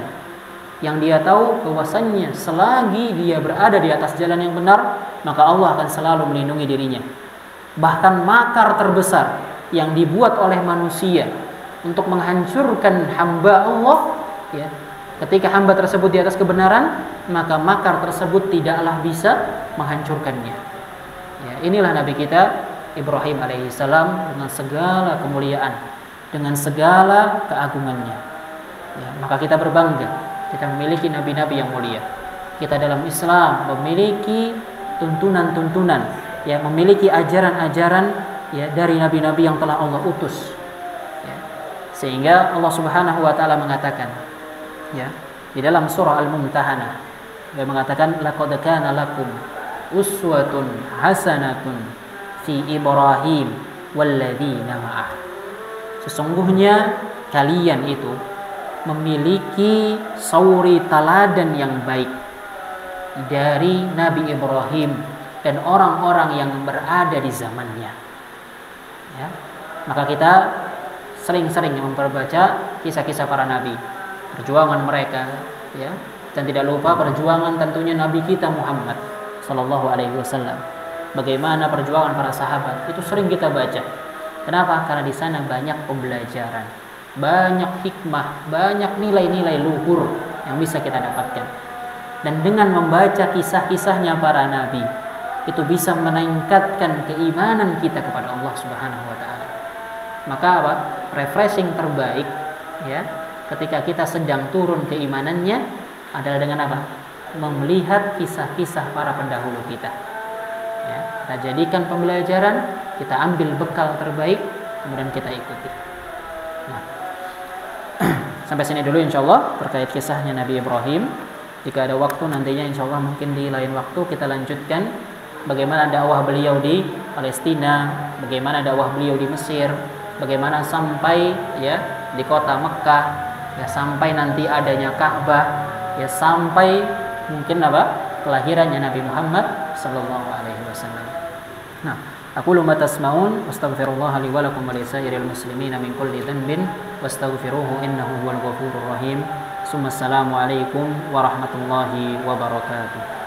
yang dia tahu bahwasannya selagi dia berada di atas jalan yang benar, maka Allah akan selalu melindungi dirinya. Bahkan makar terbesar yang dibuat oleh manusia untuk menghancurkan hamba Allah, ya, ketika hamba tersebut di atas kebenaran, maka makar tersebut tidaklah bisa menghancurkannya. Ya, inilah Nabi kita Ibrahim alaihissalam dengan segala kemuliaan, dengan segala keagungannya. Ya, maka kita berbangga, kita memiliki nabi-nabi yang mulia. Kita dalam Islam memiliki tuntunan-tuntunan, ya, memiliki ajaran-ajaran ya dari nabi-nabi yang telah Allah utus. Ya. Sehingga Allah Subhanahu wa taala mengatakan ya di dalam surah Al-Mumtahanah, dia mengatakan laqad kana lakum uswatun hasanatun fi Ibrahim walladzina ma'ah. Sesungguhnya kalian itu memiliki suri teladan yang baik dari Nabi Ibrahim dan orang-orang yang berada di zamannya. Ya. Maka kita sering-sering memperbaca kisah-kisah para nabi, perjuangan mereka, ya, dan tidak lupa perjuangan tentunya Nabi kita Muhammad Sallallahu Alaihi Wasallam. Bagaimana perjuangan para sahabat itu sering kita baca. Kenapa? Karena di sana banyak pembelajaran, banyak hikmah, banyak nilai-nilai luhur yang bisa kita dapatkan. Dan dengan membaca kisah-kisahnya para nabi, itu bisa meningkatkan keimanan kita kepada Allah Subhanahu wa taala. Maka refreshing terbaik ya ketika kita sedang turun keimanannya adalah dengan melihat kisah-kisah para pendahulu kita. Ya, kita jadikan pembelajaran, kita ambil bekal terbaik, kemudian kita ikuti. Nah, sampai sini dulu insyaallah terkait kisahnya Nabi Ibrahim. Jika ada waktu nantinya insyaallah mungkin di lain waktu kita lanjutkan bagaimana dakwah beliau di Palestina, bagaimana dakwah beliau di Mesir, bagaimana sampai ya di kota Mekkah, ya sampai nanti adanya Ka'bah, ya sampai mungkin kelahirannya Nabi Muhammad sallallahu alaihi wasallam. Nah, aqulu ma tasma'un wastaghfirullah li wa lakum wa li sa'iril muslimin min kulli dhanbin wastaghfiruhu innahu huwal ghafurur rahim. Assalamu alaikum warahmatullahi wabarakatuh.